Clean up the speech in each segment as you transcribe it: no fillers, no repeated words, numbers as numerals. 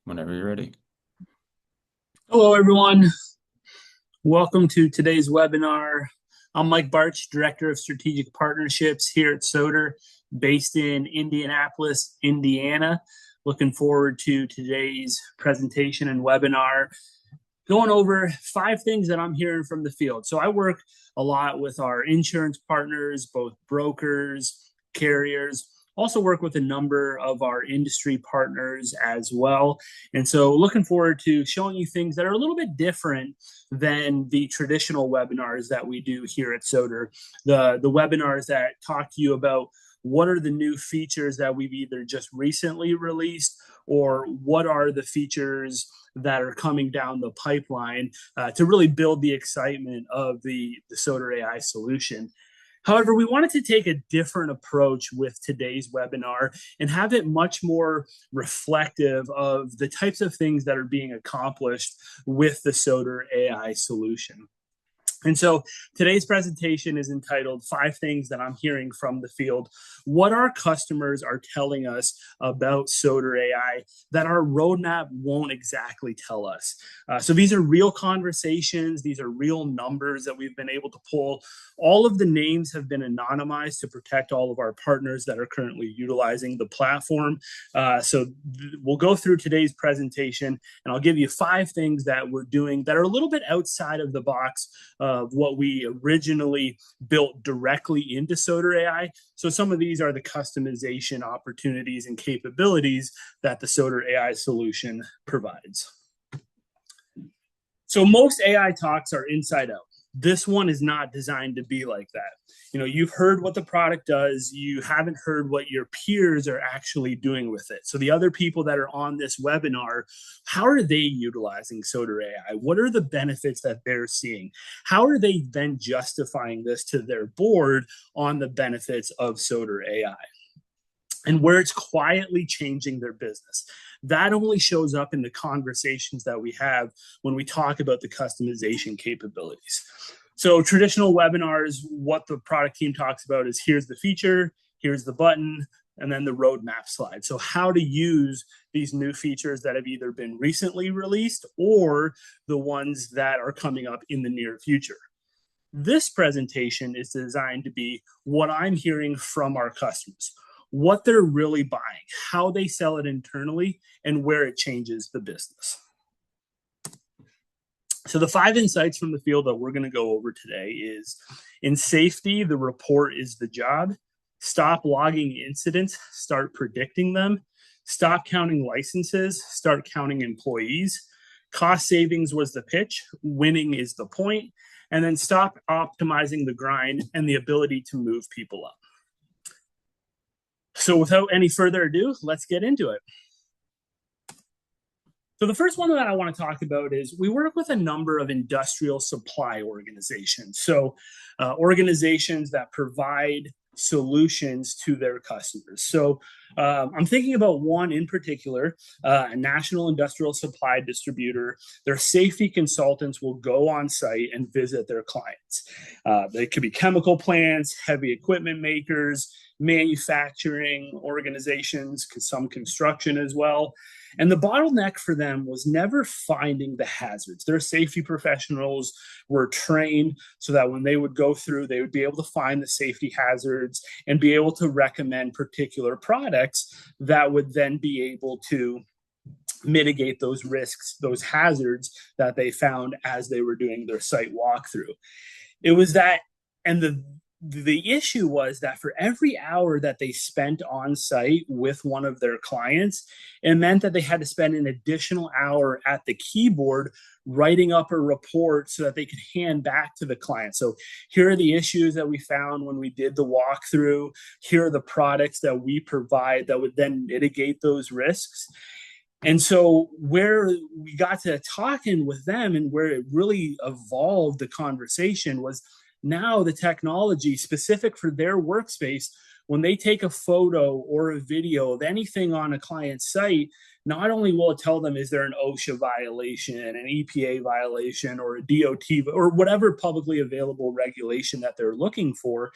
Whenever you're ready. Hello, everyone. Welcome to today's webinar. I'm Mike Bartsch, Director of Strategic Partnerships here at Soter, based in Indianapolis, Indiana. Looking forward to today's presentation and webinar, going over 5 things that I'm hearing from the field. So I work a lot with our insurance partners, both brokers, carriers, also work with a number of our industry partners as well. And so looking forward to showing you things that are a little bit different than the traditional webinars that we do here at Soter. The webinars that talk to you about what are the new features that we've either just recently released, or what are the features that are coming down the pipeline to really build the excitement of the SoterAI solution. However, we wanted to take a different approach with today's webinar and have it much more reflective of the types of things that are being accomplished with the SoterAI solution. And so today's presentation is entitled 5 Things That I'm Hearing from the Field. What our customers are telling us about SoterAI that our roadmap won't exactly tell us. So these are real conversations. These are real numbers that we've been able to pull. All of the names have been anonymized to protect all of our partners that are currently utilizing the platform. We'll go through today's presentation, and I'll give you 5 things that we're doing that are a little bit outside of the box of what we originally built directly into SoterAI. So some of these are the customization opportunities and capabilities that the SoterAI solution provides. So most AI talks are inside out. This one is not designed to be like that. You know, you've heard what the product does. You haven't heard what your peers are actually doing with it. So the other people that are on this webinar, how are they utilizing SoterAI? What are the benefits that they're seeing? How are they then justifying this to their board on the benefits of SoterAI? And where it's quietly changing their business. That only shows up in the conversations that we have when we talk about the customization capabilities. So traditional webinars, what the product team talks about is here's the feature, here's the button, and then the roadmap slide. So how to use these new features that have either been recently released or the ones that are coming up in the near future. This presentation is designed to be what I'm hearing from our customers, what they're really buying, how they sell it internally, and where it changes the business. So the 5 insights from the field that we're going to go over today is: in safety, the report is the job. Stop logging incidents, start predicting them. Stop counting licenses, start counting employees. Cost savings was the pitch, winning is the point. And then stop optimizing the grind and the ability to move people up. So without any further ado, let's get into it. So the first one that I want to talk about is we work with a number of industrial supply organizations. So organizations that provide solutions to their customers. So I'm thinking about one in particular, a national industrial supply distributor. Their safety consultants will go on site and visit their clients. They could be chemical plants, heavy equipment makers, manufacturing organizations, some construction as well. And the bottleneck for them was never finding the hazards. Their safety professionals were trained so that when they would go through, they would be able to find the safety hazards and be able to recommend particular products that would then be able to mitigate those risks, those hazards that they found as they were doing their site walkthrough. It was that, and the issue was that for every hour that they spent on site with one of their clients, it meant that they had to spend an additional hour at the keyboard writing up a report so that they could hand back to the client. So here are the issues that we found when we did the walkthrough. Here are the products that we provide that would then mitigate those risks. And so where we got to talking with them and where it really evolved the conversation was now the technology specific for their workspace, when they take a photo or a video of anything on a client's site, not only will it tell them is there an OSHA violation, an EPA violation, or a DOT, or whatever publicly available regulation that they're looking for,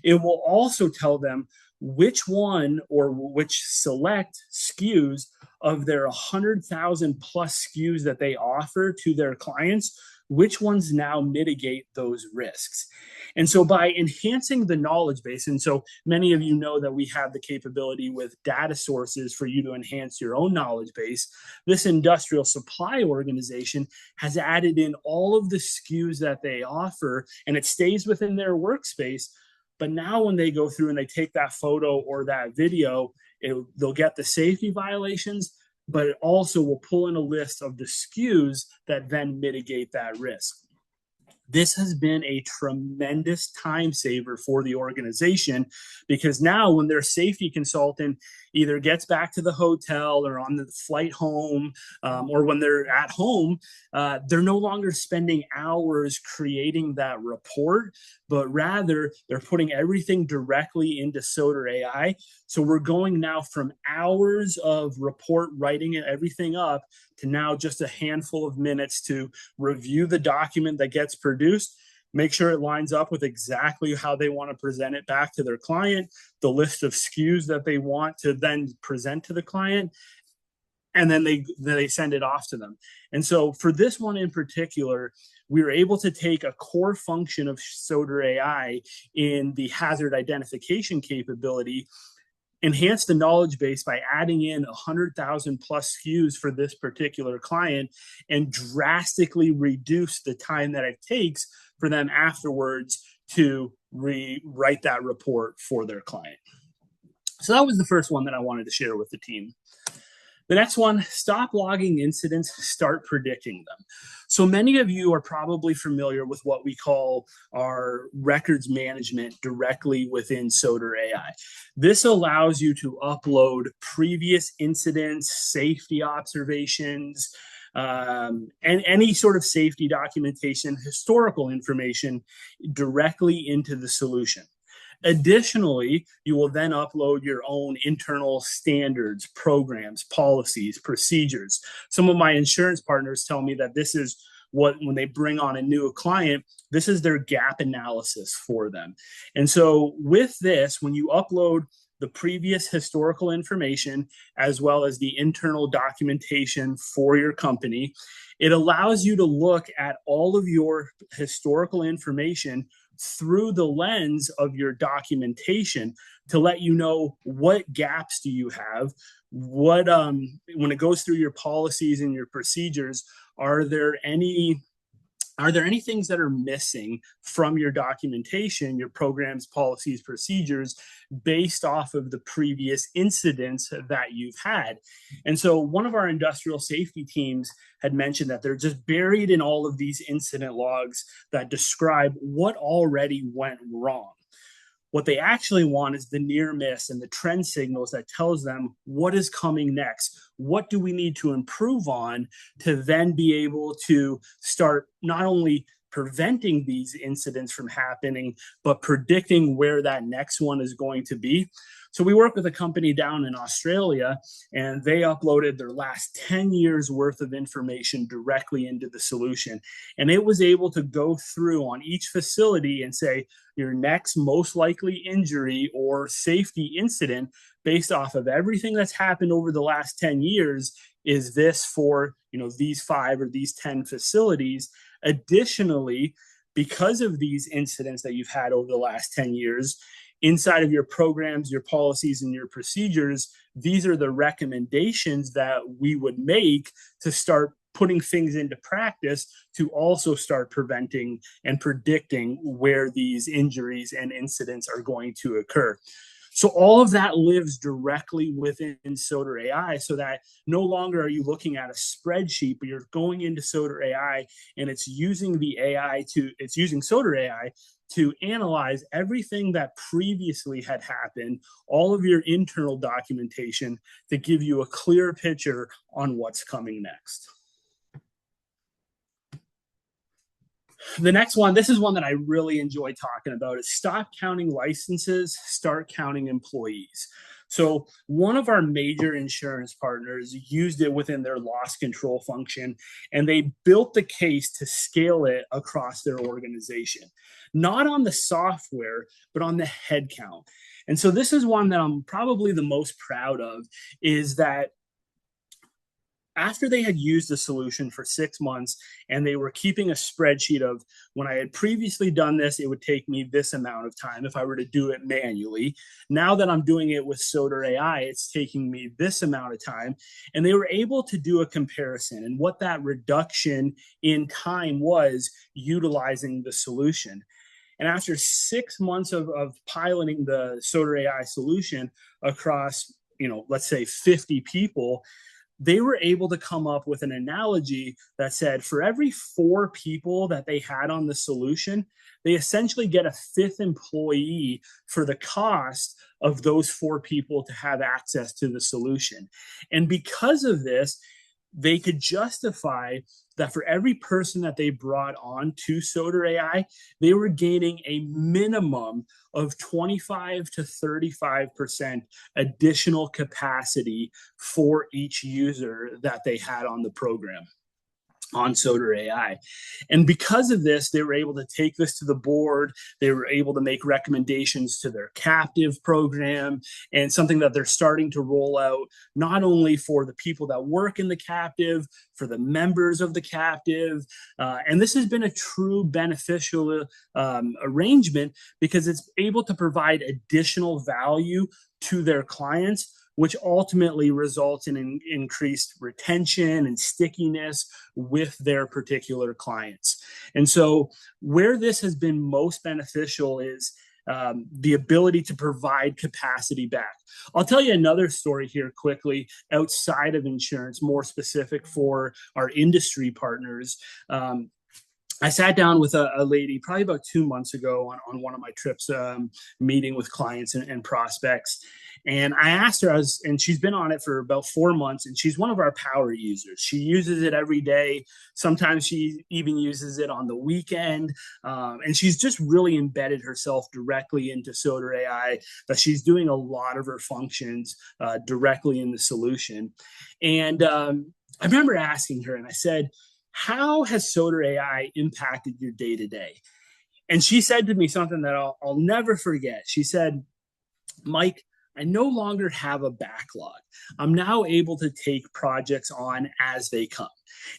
it will also tell them which one or which select SKUs of their 100,000 plus SKUs that they offer to their clients, which ones now mitigate those risks. And so by enhancing the knowledge base, and so many of you know that we have the capability with data sources for you to enhance your own knowledge base, this industrial supply organization has added in all of the SKUs that they offer, and it stays within their workspace. But now when they go through and they take that photo or that video, they'll get the safety violations, but it also will pull in a list of the SKUs that then mitigate that risk. This has been a tremendous time saver for the organization, because now when their safety consultant either gets back to the hotel or on the flight home, or when they're at home, they're no longer spending hours creating that report, but rather they're putting everything directly into SoterAI. So we're going now from hours of report writing everything up to now just a handful of minutes to review the document that gets produced, make sure it lines up with exactly how they want to present it back to their client, the list of SKUs that they want to then present to the client, and then they send it off to them. And so for this one in particular, we were able to take a core function of SoterAI in the hazard identification capability, enhance the knowledge base by adding in 100,000 plus SKUs for this particular client, and drastically reduce the time that it takes for them afterwards to rewrite that report for their client. So that was the first one that I wanted to share with the team. The next one, stop logging incidents, start predicting them. So many of you are probably familiar with what we call our records management directly within SoterAI. This allows you to upload previous incidents, safety observations, and any sort of safety documentation, historical information directly into the solution. Additionally, you will then upload your own internal standards, programs, policies, procedures. Some of my insurance partners tell me that this is what, when they bring on a new client, this is their gap analysis for them. And so with this, when you upload the previous historical information as well as the internal documentation for your company, it allows you to look at all of your historical information through the lens of your documentation to let you know what gaps do you have, what when it goes through your policies and your procedures, are there any things that are missing from your documentation, your programs, policies, procedures, based off of the previous incidents that you've had? And so one of our industrial safety teams had mentioned that they're just buried in all of these incident logs that describe what already went wrong. What they actually want is the near miss and the trend signals that tells them what is coming next. What do we need to improve on to then be able to start not only preventing these incidents from happening, but predicting where that next one is going to be. So we work with a company down in Australia, and they uploaded their last 10 years worth of information directly into the solution. And it was able to go through on each facility and say, your next most likely injury or safety incident based off of everything that's happened over the last 10 years is this for, these 5 or these 10 facilities. Additionally, because of these incidents that you've had over the last 10 years, inside of your programs, your policies, and your procedures, these are the recommendations that we would make to start putting things into practice to also start preventing and predicting where these injuries and incidents are going to occur. So all of that lives directly within SoterAI, so that no longer are you looking at a spreadsheet, but you're going into SoterAI and it's using SoterAI to analyze everything that previously had happened, all of your internal documentation, to give you a clear picture on what's coming next. The next one, this is one that I really enjoy talking about, is stop counting licenses, start counting employees. So one of our major insurance partners used it within their loss control function, and they built the case to scale it across their organization, not on the software, but on the headcount. And so this is one that I'm probably the most proud of, is that after they had used the solution for 6 months and they were keeping a spreadsheet of, when I had previously done this, it would take me this amount of time if I were to do it manually. Now that I'm doing it with SoterAI, it's taking me this amount of time. And they were able to do a comparison and what that reduction in time was utilizing the solution. And after 6 months of piloting the SoterAI solution across, let's say 50 people, they were able to come up with an analogy that said for every 4 people that they had on the solution, they essentially get a 5th employee for the cost of those 4 people to have access to the solution. And because of this, they could justify that for every person that they brought on to SoterAI, they were gaining a minimum of 25 to 35% additional capacity for each user that they had on the program on SoterAI. And because of this, they were able to take this to the board. They were able to make recommendations to their captive program, and something that they're starting to roll out, not only for the people that work in the captive, for the members of the captive. And this has been a true beneficial arrangement because it's able to provide additional value to their clients, which ultimately results in increased retention and stickiness with their particular clients. And so where this has been most beneficial is the ability to provide capacity back. I'll tell you another story here quickly outside of insurance, more specific for our industry partners. I sat down with a lady probably about 2 months ago on one of my trips, meeting with clients and prospects. And I asked her, and she's been on it for about 4 months, and she's one of our power users. She uses it every day. Sometimes she even uses it on the weekend. And she's just really embedded herself directly into SoterAI, that she's doing a lot of her functions directly in the solution. And I remember asking her, and I said, how has SoterAI impacted your day-to-day? And she said to me something that I'll never forget. She said, Mike, I no longer have a backlog. I'm now able to take projects on as they come.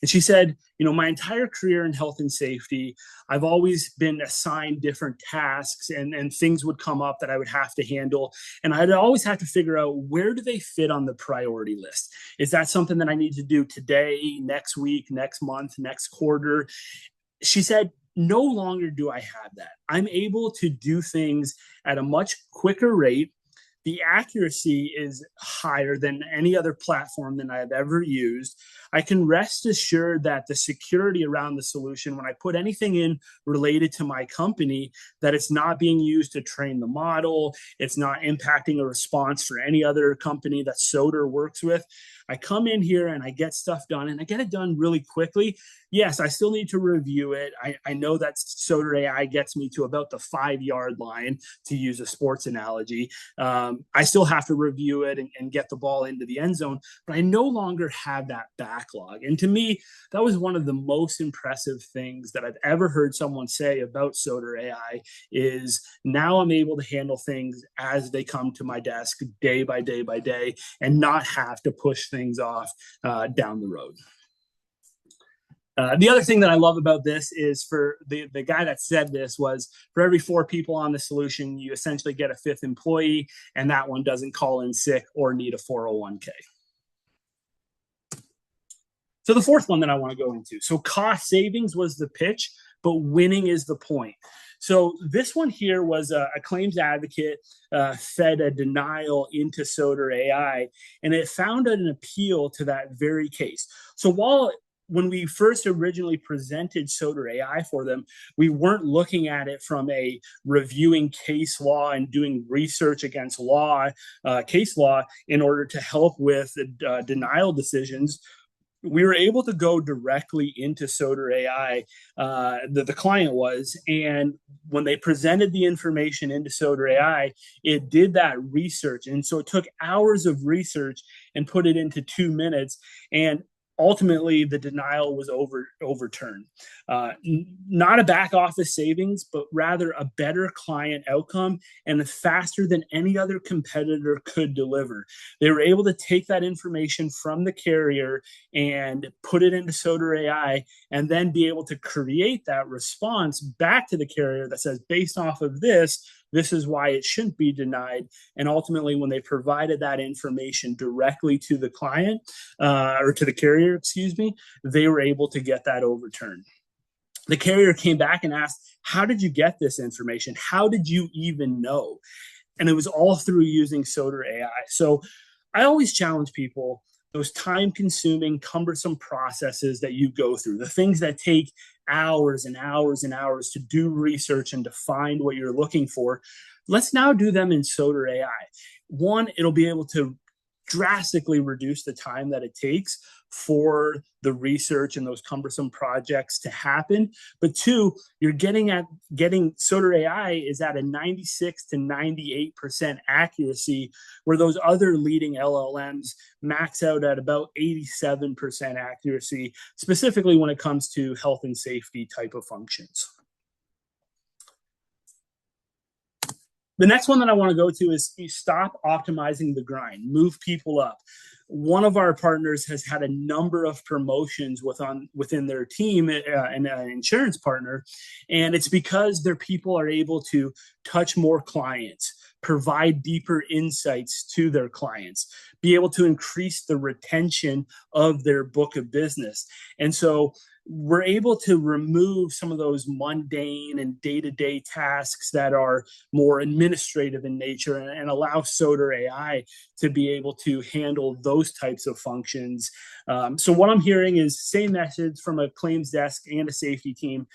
And she said, my entire career in health and safety, I've always been assigned different tasks, and things would come up that I would have to handle. And I'd always have to figure out, where do they fit on the priority list? Is that something that I need to do today, next week, next month, next quarter? She said, no longer do I have that. I'm able to do things at a much quicker rate. The accuracy is higher than any other platform that I've ever used. I can rest assured that the security around the solution, when I put anything in related to my company, that it's not being used to train the model. It's not impacting a response for any other company that Soter works with. I come in here and I get stuff done, and I get it done really quickly. Yes, I still need to review it. I know that SoterAI gets me to about the 5-yard line, to use a sports analogy. I still have to review it and get the ball into the end zone, but I no longer have that backlog. And to me, that was one of the most impressive things that I've ever heard someone say about SoterAI, is now I'm able to handle things as they come to my desk day by day by day, and not have to push things off down the road. The other thing that I love about this is, for the guy that said this, was for every 4 people on the solution, you essentially get a 5th employee, and that one doesn't call in sick or need a 401k. So the fourth one that I want to go into. So cost savings was the pitch, but winning is the point. So this one here was a claims advocate fed a denial into SoterAI, and it found an appeal to that very case. So when we first originally presented SoterAI for them, we weren't looking at it from a reviewing case law and doing research against case law in order to help with denial decisions. we were able to go directly into SoterAI, the client was, and when they presented the information into SoterAI, it did that research. And so it took hours of research and put it into 2 minutes. And ultimately, the denial was overturned. Not a back office savings, but rather a better client outcome and faster than any other competitor could deliver. They were able to take that information from the carrier and put it into SoterAI and then be able to create that response back to the carrier that says, based off of this is why it shouldn't be denied. And ultimately, when they provided that information directly to the client or to the carrier, they were able to get that overturned. The carrier came back and asked, how did you get this information? How did you even know? And it was all through using SoterAI. So I always challenge people, those time-consuming, cumbersome processes that you go through, the things that take hours and hours and hours to do research and to find what you're looking for, let's now do them in SoterAI. One, it'll be able to drastically reduce the time that it takes for the research and those cumbersome projects to happen. But two, you're getting SoterAI is at a 96 to 98% accuracy, where those other leading LLMs max out at about 87% accuracy, specifically when it comes to health and safety type of functions. The next one that I want to go to is stop optimizing the grind, move people up. One of our partners has had a number of promotions within their team, an insurance partner, and it's because their people are able to touch more clients, provide deeper insights to their clients, be able to increase the retention of their book of business. And so we're able to remove some of those mundane and day-to-day tasks that are more administrative in nature and allow SoterAI to be able to handle those types of functions. So what I'm hearing is same message from a claims desk and a safety team.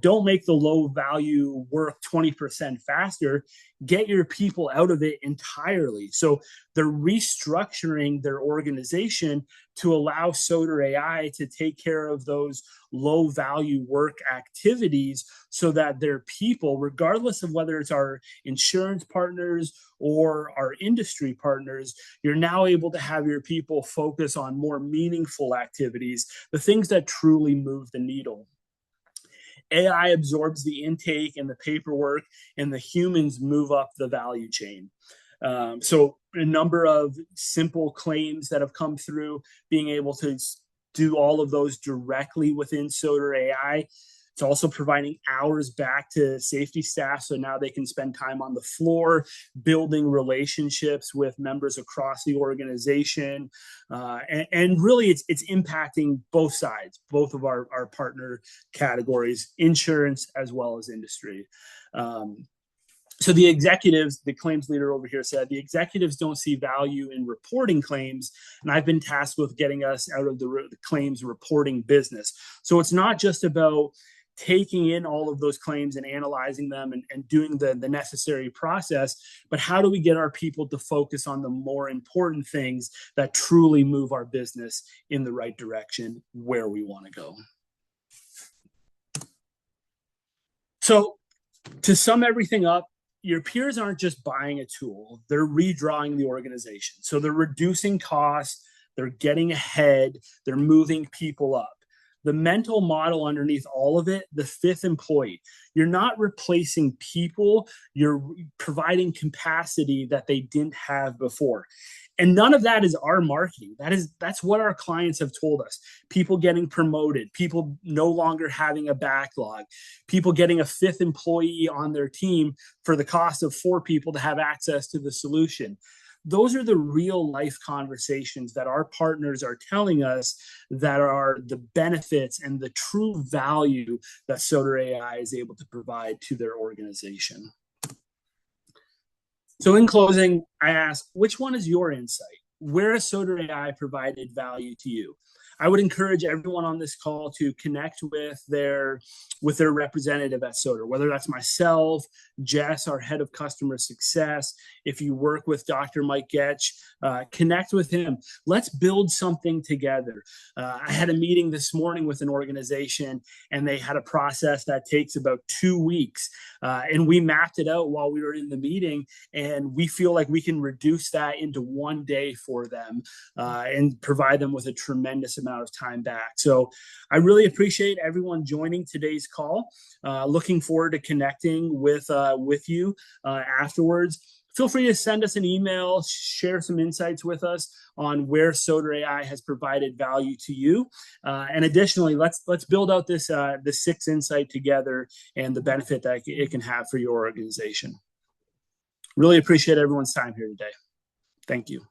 Don't make the low value work 20% faster. Get your people out of it entirely. So they're restructuring their organization to allow SoterAI to take care of those low value work activities so that their people, regardless of whether it's our insurance partners or our industry partners, you're now able to have your people focus on more meaningful activities, the things that truly move the needle. AI absorbs the intake and the paperwork, and the humans move up the value chain. So a number of simple claims that have come through, being able to do all of those directly within SoterAI. It's also providing hours back to safety staff, so now they can spend time on the floor, building relationships with members across the organization. And really, it's impacting both sides, both of our partner categories, insurance as well as industry. So the executives, the claims leader over here said, the executives don't see value in reporting claims, and I've been tasked with getting us out of the claims reporting business. So it's not just about taking in all of those claims and analyzing them and doing the necessary process, but how do we get our people to focus on the more important things that truly move our business in the right direction where we want to go? So to sum everything up, your peers aren't just buying a tool, they're redrawing the organization. So they're reducing costs, they're getting ahead, they're moving people up. The mental model underneath all of it, the fifth employee, you're not replacing people, you're providing capacity that they didn't have before. And none of that is our marketing. That's what our clients have told us. People getting promoted, people no longer having a backlog, people getting a fifth employee on their team for the cost of 4 people to have access to the solution. Those are the real life conversations that our partners are telling us that are the benefits and the true value that SoterAI is able to provide to their organization. So in closing, I ask, which one is your insight? Where has SoterAI provided value to you? I would encourage everyone on this call to connect with their representative at Soter, whether that's myself, Jess, our head of customer success. If you work with Dr. Mike Getch, connect with him. Let's build something together. I had a meeting this morning with an organization, and they had a process that takes about 2 weeks. And we mapped it out while we were in the meeting, and we feel like we can reduce that into 1 day for them and provide them with a tremendous amount of time back. So I really appreciate everyone joining today's call. Looking forward to connecting with you afterwards. Feel free to send us an email, share some insights with us on where SoterAI has provided value to you. And additionally, let's build out this the 6 insight together and the benefit that it can have for your organization. Really appreciate everyone's time here today. Thank you.